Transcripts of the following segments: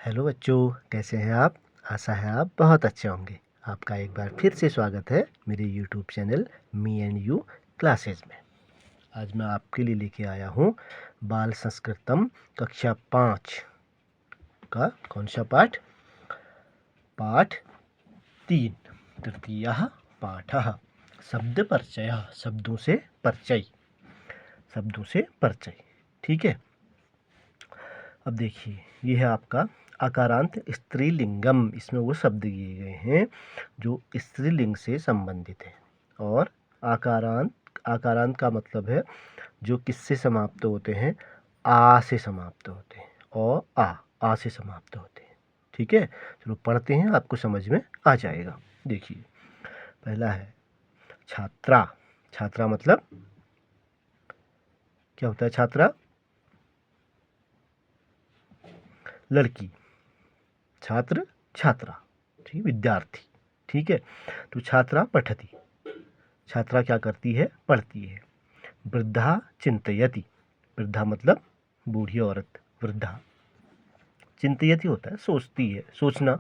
Hello बच्चों, कैसे हैं आप? आशा है आप बहुत अच्छे होंगे। आपका एक बार फिर से स्वागत है मेरे YouTube channel me and you classes में। आज मैं आपके लिए लेके आया हूँ बाल संस्कृतम कक्षा 5 का कौन सा पाठ? पाठ 3, तृतीयः पाठः शब्द परिचय। शब्दों से परिचय, शब्दों से परिचय। ठीक है, अब देखिए, ये है आपका आकारांत स्त्रीलिंगम। इसमें वो शब्द दिए गए हैं जो स्त्रीलिंग से संबंधित है। और आकारांत, आकारांत का मतलब है जो किससे समाप्त होते हैं? आ से समाप्त होते हैं। और आ से समाप्त होते हैं। ठीक है, चलो पढ़ते हैं, आपको समझ में आ जाएगा। देखिए, पहला है छात्रा। छात्रा मतलब क्या होता है? छात्रा लड़की, छात्र छात्रा, ठीक, विद्यार्थी। ठीक है, तो छात्रा पठती, छात्रा क्या करती है? पढ़ती है। वृद्धा चिंतयति, वृद्धा मतलब बूढ़ी औरत, वृद्धा। चिंतयति होता है सोचती है, सोचना।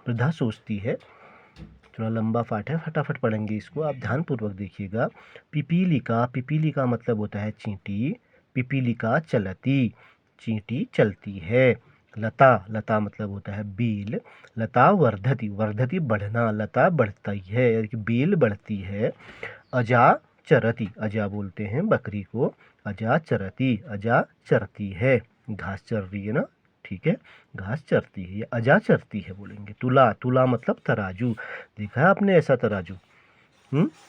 वृद्धा सोचती है। थोड़ा लंबा पाठ है, फटाफट पढ़ेंगे इसको, आप ध्यान पूर्वक देखिएगा। पिपीलिका, पिपीलिका मतलब होता है चींटी। पिपीलिका चलती, चींटी चलती है। लता, लता मतलब होता है बेल। लता वर्धति, वर्धति बढ़ना, लता बढ़ती है, यानी कि बेल बढ़ती है। अजा चरती, अजा बोलते हैं बकरी को। अजा चरती, अजा चरती है, घास चर रही है ना। ठीक है, घास चरती है, या अजा चरती है बोलेंगे। तुला, तुला मतलब तराजू। देखा है आपने ऐसा तराजू?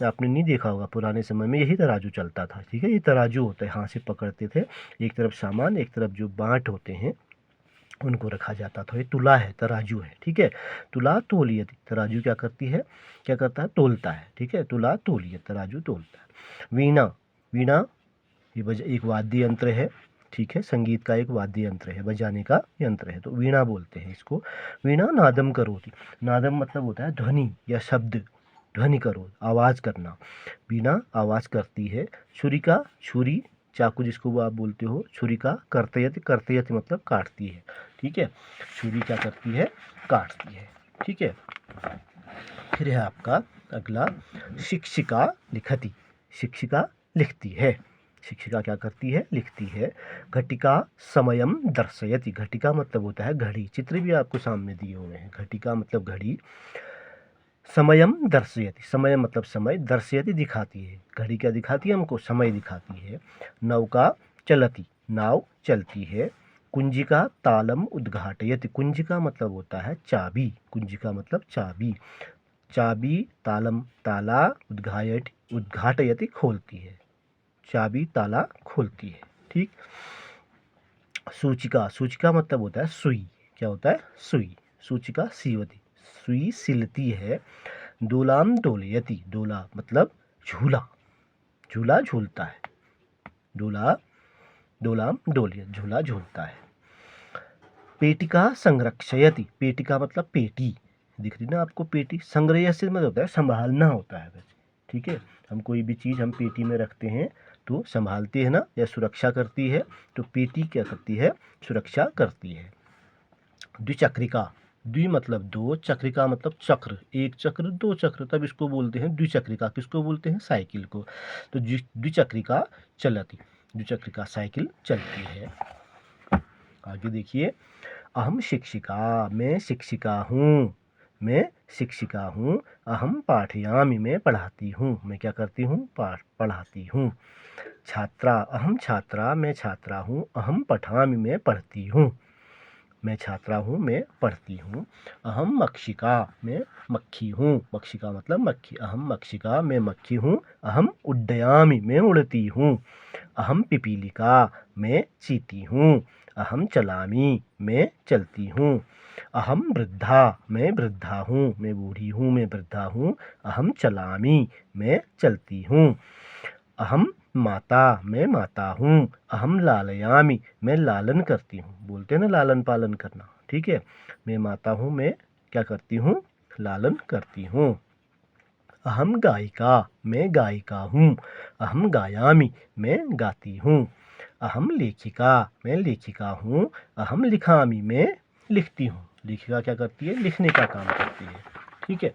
आपने नहीं देखा होगा, पुराने समय में यही तराजू चलता था। ठीक है, ये तराजू होता है, हाथ से पकड़ते थे, एक तरफ सामान, एक तरफ जो बाट होते हैं उनको रखा जाता था। ये तुला है, तराजू है। ठीक है, तुला तोलियति, तराजू क्या करती है? क्या करता है? तोलता है। ठीक है, तुला तोलियत, तराजू तोलता है। वीणा, वीणा ये एक वाद्य यंत्र है। ठीक है, संगीत का एक वाद्य यंत्र है, बजाने का यंत्र है, तो वीणा बोलते हैं इसको। वीणा नादम करोति, नादम मतलब होता है ध्वनि या शब्द, ध्वनि करो, आवाज़ करना। वीणा आवाज़ करती है। छुरिका, छुरी, चाकू जिसको वो आप बोलते हो। छुरिका कर्तयति, कर्तयति मतलब काटती है। ठीक है, छुरी क्या करती है? काटती है। ठीक है, फिर है आपका अगला शिक्षिका लिखति, शिक्षिका लिखती है। शिक्षिका क्या करती है? लिखती है। घटिका समयम दर्शयति, घटिका मतलब होता है घड़ी, चित्र भी आपको सामने दिए हुए हैं। घटिका मतलब घड़ी। समयम दर्शयति, समय मतलब समय, दर्शयति दिखाती है। घड़ी क्या दिखाती है हमको? समय दिखाती है। नौका चलती, नाव चलती है। कुंजिका तालम उद्घाटयति, कुंजिका मतलब होता है चाबी, कुंजिका मतलब चाबी। चाबी तालम, ताला उद्घाटयति खोलती है, चाबी ताला खोलती है। ठीक। सूचिका, सूचिका मतलब होता है सुई, क्या होता है? सुई। सूचिका सीवती, सुई सिलती है। दोलाम दोलयति, दोला मतलब झूला, झूला झूलता है। दोला, दोलाम डोलियत, झूला झूलता है। पेटिका संरक्षयति, पेटिका मतलब पेटी, दिख रही ना आपको पेटी? संग्रह से मतलब होता है संभालना होता है वैसे। ठीक है, हम कोई भी चीज़ हम पेटी में रखते हैं तो संभालते हैं ना, या सुरक्षा करती है, तो पेटी क्या करती है? सुरक्षा करती है। द्विचक्रिका, द्वि मतलब दो, चक्रिका मतलब चक्र, एक चक्र दो चक्र, तब इसको बोलते हैं द्विचक्रिका। किसको बोलते हैं? साइकिल को। तो द्विचक्रिका चलती, द्विचक्रिका साइकिल चलती है। आगे देखिए, अहम शिक्षिका, मैं शिक्षिका हूँ, मैं शिक्षिका हूँ। अहम पाठयामि, मैं पढ़ाती हूँ, मैं क्या करती हूँ? पढ़ाती हूँ। छात्रा, अहम छात्रा, मैं छात्रा हूँ। अहम पठामि, मैं पढ़ती हूँ, मैं छात्रा हूँ, मैं पढ़ती हूँ। अहम मक्षिका, मैं मक्खी हूँ, मक्षिका मतलब मक्खी। अहम मक्षिका, मैं मक्खी हूँ। अहम उड्डयामि, मैं उड़ती हूँ। अहम पिपीलिका, मैं चींटी हूँ। अहम चलामि, मैं चलती हूँ। अहम वृद्धा, मैं वृद्धा हूँ, मैं बूढ़ी हूँ, मैं वृद्धा हूँ। अहम चलामि, मैं चलती हूँ। अहम माता, मैं माता हूँ। अहम लालयामि, मैं लालन करती हूँ, बोलते हैं ना लालन पालन करना। ठीक है, मैं माता हूँ, मैं क्या करती हूँ? लालन करती हूँ। अहम गायिका, मैं गायिका हूँ। अहम गायामि, मैं गाती हूँ। अहम लेखिका, मैं लेखिका हूँ। अहम लिखामि, मैं लिखती हूँ। लेखिका क्या करती है? लिखने का काम करती है। ठीक है,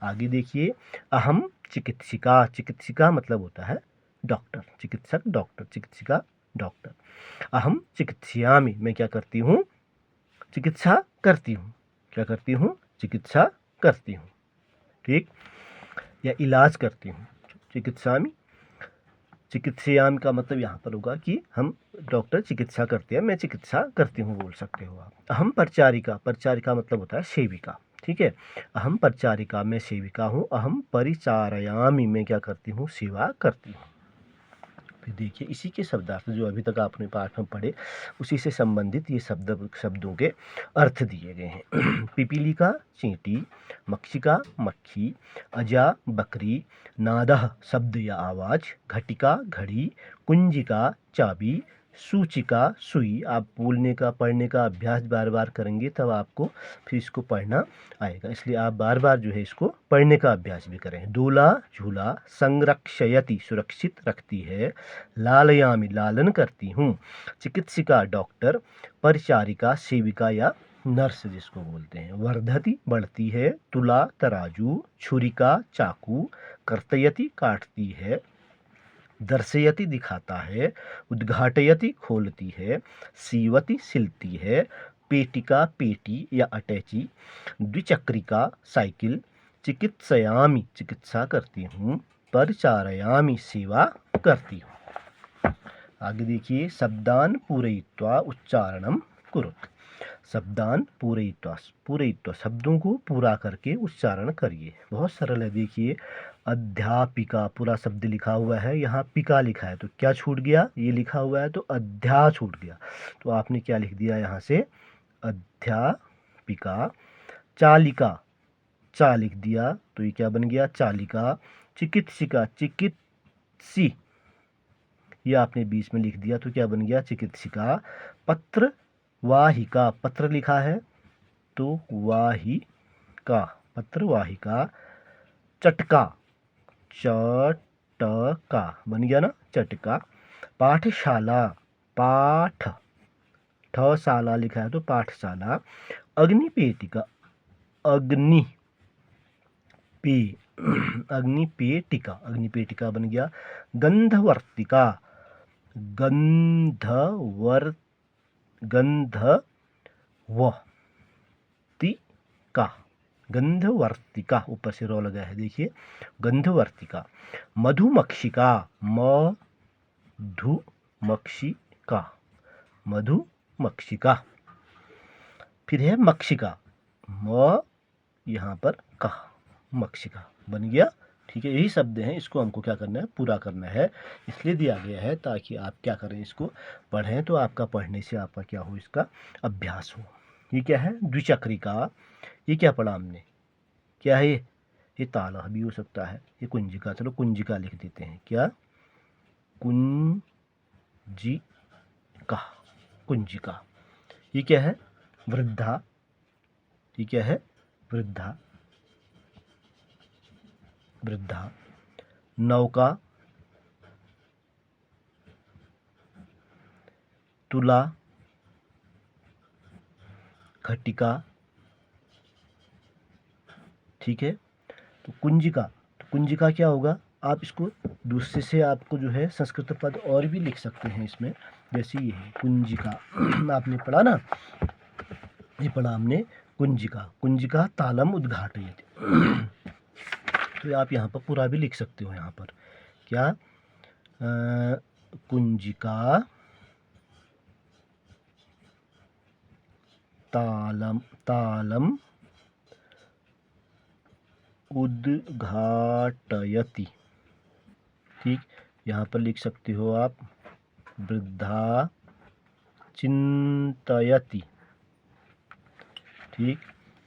आगे देखिए, अहम चिकित्सिका। चिकित्सिका मतलब होता है डॉक्टर, चिकित्सक डॉक्टर, चिकित्सिका डॉक्टर। अहम चिकित्सयामि, मैं क्या करती हूँ? चिकित्सा करती हूँ। क्या करती हूँ? चिकित्सा करती हूँ। ठीक, या इलाज करती हूँ। चिकित्सामि, चिकित्सयामि का मतलब यहाँ पर होगा कि हम डॉक्टर चिकित्सा करते हैं, मैं चिकित्सा करती हूँ बोल सकते हो आप। अहम परिचारिका, परिचारिका मतलब होता है सेविका। ठीक है, अहम परिचारिका, मैं सेविका हूँ। अहम परिचारयामि, मैं क्या करती हूँ? सेवा करती हूँ। फिर देखिए, इसी के शब्दार्थ जो अभी तक आपने पाठ में पढ़े, उसी से संबंधित ये शब्दों के अर्थ दिए गए हैं। पिपीलिका चींटी, मक्षिका मक्खी, अजा बकरी, नादः शब्द या आवाज़, घटिका घड़ी, कुंजिका चाबी, सूचिका सुई। आप बोलने का पढ़ने का अभ्यास बार बार करेंगे तब आपको फिर इसको पढ़ना आएगा, इसलिए आप बार बार जो है इसको पढ़ने का अभ्यास भी करें। दूल्हा झूला, संरक्षयति सुरक्षित रखती है, लालयामि लालन करती हूँ, चिकित्सिका डॉक्टर, परिचारिका सेविका या नर्स जिसको बोलते हैं, वर्धति बढ़ती है, तुला तराजू, छुरिका चाकू, कर्तयति काटती है, दर्शयति दिखाता है, उद्घाटयति खोलती है, सीवति सिलती है, पेटिका पेटी या अटैची, द्विचक्रिका साइकिल, चिकित्सयामि चिकित्सा करती हूँ, परिचारयामि सेवा करती हूँ। आगे देखिए, शब्दान पूरयित्वा उच्चारणम कुरुत। शब्दान पूरयित्वा, पूरयित्वा शब्दों को पूरा करके उच्चारण करिए। बहुत सरल है। देखिए, अध्यापिका पूरा शब्द लिखा हुआ है, यहाँ पिका लिखा है तो क्या छूट गया? ये लिखा हुआ है तो अध्या छूट गया, तो आपने क्या लिख दिया यहाँ से? अध्यापिका। चालिका, चा लिख दिया तो ये क्या बन गया? चालिका। चिकित्सिका, चिकित्सी, ये आपने बीच में लिख दिया तो क्या बन गया? चिकित्सिका। पत्र वाहिका, पत्र लिखा है तो वाहिका, पत्र वाहिका। चटका, चटका बन गया ना? चटका। पाठशाला, पाठ, ठशाला लिखा है तो पाठशाला। अग्निपेटिका, अग्नि पे, अग्निपेटिका, अग्निपेटिका बन गया। गंधवर्तिका, गंधवर्तिका, गंधवर्तिका, ऊपर से रो लगा है देखिए, गंधवर्तिका। मधुमक्षिका, मधुमक्षिका, मधुमक्षिका। फिर है मक्षिका, म यहाँ पर का, मक्षिका बन गया। ठीक है, यही शब्द हैं, इसको हमको क्या करना है? पूरा करना है, इसलिए दिया गया है ताकि आप क्या करें? इसको पढ़ें तो आपका पढ़ने से आपका क्या हो? इसका अभ्यास हो। ये क्या है? द्विचक्रिका, ये क्या पढ़ा हमने? क्या है ये ताला भी हो सकता है, ये कुंजिका, चलो कुंजिका लिख देते हैं। क्या? कुंजिका, कुंजिका। ये क्या है? वृद्धा, ये क्या है? वृद्धा, वृद्धा। नौका, तुला, घटिका। ठीक है, तो कुंजिका, तो कुंजिका क्या होगा? आप इसको दूसरे से आपको जो है संस्कृत पद और भी लिख सकते हैं इसमें, जैसे ये है कुंजिका। आपने पढ़ा ना, ये पढ़ा हमने कुंजिका। कुंजिका तालम उद्घाटयति। तो आप यहाँ पर पूरा भी लिख सकते हो। यहाँ पर क्या? कुंजिका तालम, तालम उद्घाटयति। ठीक, यहाँ पर लिख सकते हो आप वृद्धा चिंतयति। ठीक,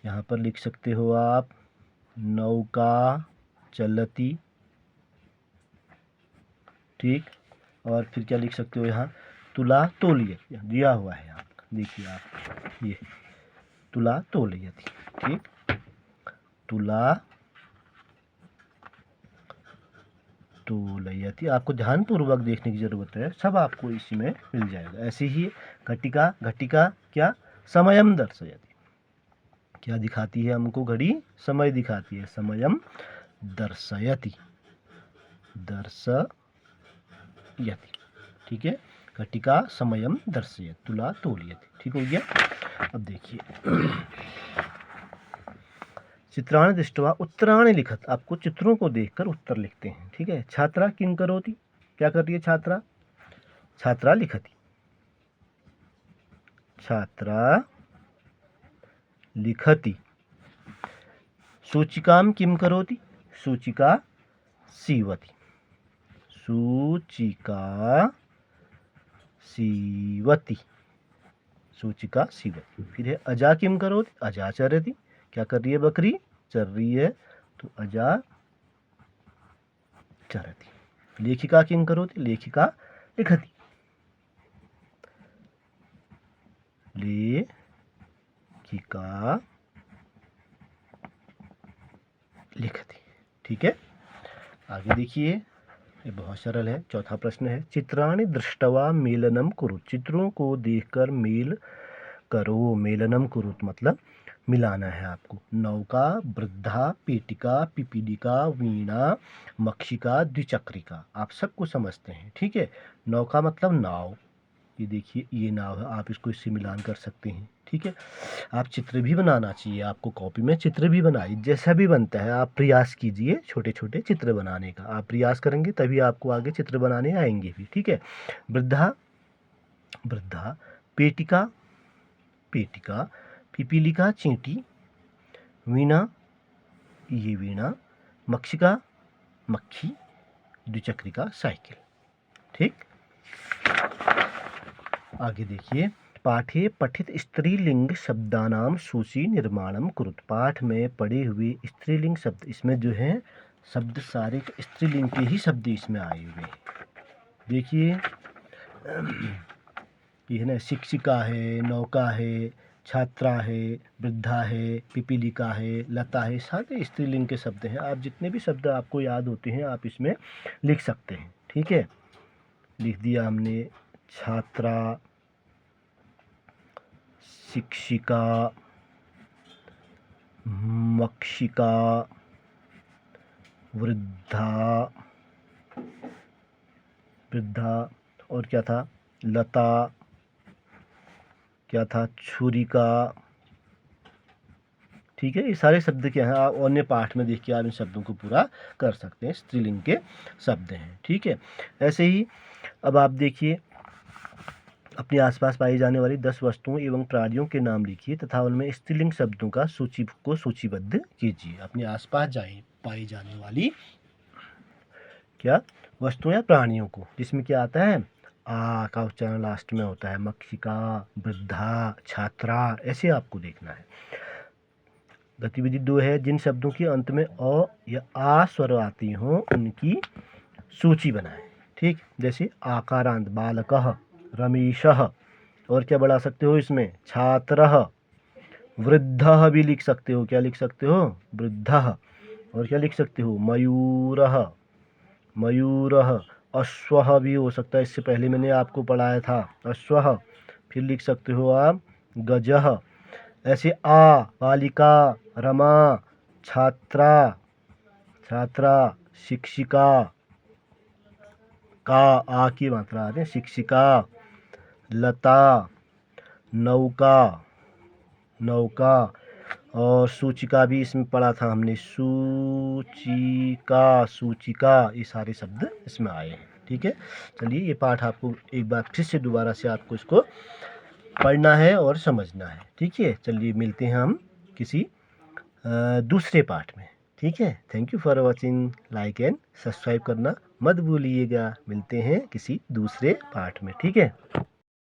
यहाँ पर लिख सकते हो आप नौका चलती। ठीक, और फिर क्या लिख सकते हो? यहाँ तुला तोलयति दिया हुआ है यहाँ, देखिए आप, ये तुला तोलयति। ठीक, तुला तोलयति, आपको ध्यानपूर्वक देखने की ज़रूरत है, सब आपको इसी में मिल जाएगा। ऐसे ही घटिका, घटिका क्या? समयम दर्शयति, क्या दिखाती है हमको घड़ी? समय दिखाती है। समयम दर्शयति, दर्शयति, ठीक है। घटिका समयम दर्शयति, तुला तोलयति, ठीक हो गया। अब देखिए चित्राणि दृष्ट्वा उत्तराणि लिखत, आपको चित्रों को देखकर उत्तर लिखते हैं, ठीक है। छात्रा किं करोति, क्या कर रही है छात्रा? छात्रा लिखति, छात्रा लिखति। सूचिकां किं करोति, सूचिका सीवति, सूचिका सीवति, सूचिका सीवति। फिर है अजा किं करोति, अजा चरति, क्या कर रही है बकरी? चर रही है, तो अजा चरति। लेखिका किं करोति, लेखिका लिखति, लेखिका लिखति, ठीक है। आगे देखिए, ये बहुत सरल है। चौथा प्रश्न है चित्राणि दृष्ट्वा मेलनम कुरु, चित्रों को देखकर मेल करो। मेलनम कुरु मतलब मिलाना है आपको। नौका, वृद्धा, पेटिका, पिपीलिका, वीणा, मक्षिका, द्विचक्रिका, आप सबको समझते हैं, ठीक है। नौका मतलब नाव, ये देखिए ये नाव है, आप इसको इससे मिलान कर सकते हैं, ठीक है। आप चित्र भी बनाना चाहिए आपको, कॉपी में चित्र भी बनाइए, जैसा भी बनता है आप प्रयास कीजिए छोटे छोटे चित्र बनाने का। आप प्रयास करेंगे तभी आपको आगे चित्र बनाने आएंगे भी, ठीक है। वृद्धा, वृद्धा, पेटिका, पेटिका, पिपीलिका चींटी, वीणा, ये वीणा, मक्षिका मक्खी, द्विचक्रिका साइकिल, ठीक। आगे देखिए पाठे पठित स्त्रीलिंग शब्दानाम सूची निर्माणम कुरुत, पाठ में पढ़े हुए स्त्रीलिंग शब्द, इसमें जो है शब्द सारे स्त्रीलिंग के ही शब्द इसमें आए हुए हैं। देखिए ये है ना, शिक्षिका है, नौका है, छात्रा है, वृद्धा है, पिपीलिका है, लता है, सारे स्त्रीलिंग के शब्द हैं। आप जितने भी शब्द आपको याद होते हैं आप इसमें लिख सकते हैं, ठीक है। लिख दिया हमने, छात्रा, शिक्षिका, मक्षिका, वृद्धा, वृद्धा, और क्या था, लता, क्या था, छुरिका, ठीक है। ये सारे शब्द क्या हैं, आप अन्य पाठ में देख के आप इन शब्दों को पूरा कर सकते हैं, स्त्रीलिंग के शब्द हैं, ठीक है। ऐसे ही अब आप देखिए अपने आसपास पाई जाने वाली 10 वस्तुओं एवं प्राणियों के नाम लिखिए तथा उनमें स्त्रीलिंग शब्दों का सूचीबद्ध कीजिए। अपने आसपास पाई जाने वाली क्या वस्तुओं या प्राणियों को, जिसमें क्या आता है, आ का उच्चारण लास्ट में होता है, मक्षिका, वृद्धा, छात्रा, ऐसे आपको देखना है। गतिविधि 2 है जिन शब्दों के अंत में अ या आ स्वर आती हो उनकी सूची बनाएं, ठीक। जैसे आकारांत, बालकः, रमेशः, और क्या बढ़ा सकते हो इसमें, छात्रः, वृद्धः भी लिख सकते हो, क्या लिख सकते हो, वृद्धः, और क्या लिख सकते हो, मयूरः, मयूरः, अश्वः भी हो सकता है, इससे पहले मैंने आपको पढ़ाया था अश्वः। फिर लिख सकते हो आप गजः। ऐसे आ, बालिका, रमा, छात्रा, छात्रा, शिक्षिका, का आ की मात्रा आते हैं, शिक्षिका, लता, नौका, नौका, और सूचिका भी इसमें पढ़ा था हमने, सूचिका, सूचिका, ये सारे शब्द इसमें आए हैं, ठीक है। चलिए ये पाठ आपको एक बार फिर से दोबारा से आपको इसको पढ़ना है और समझना है, ठीक है। चलिए मिलते हैं हम किसी दूसरे पाठ में, ठीक है। Thank you for watching, like and subscribe करना मत भूलिएगा। मिलते हैं किसी दूसरे पाठ में, ठीक है।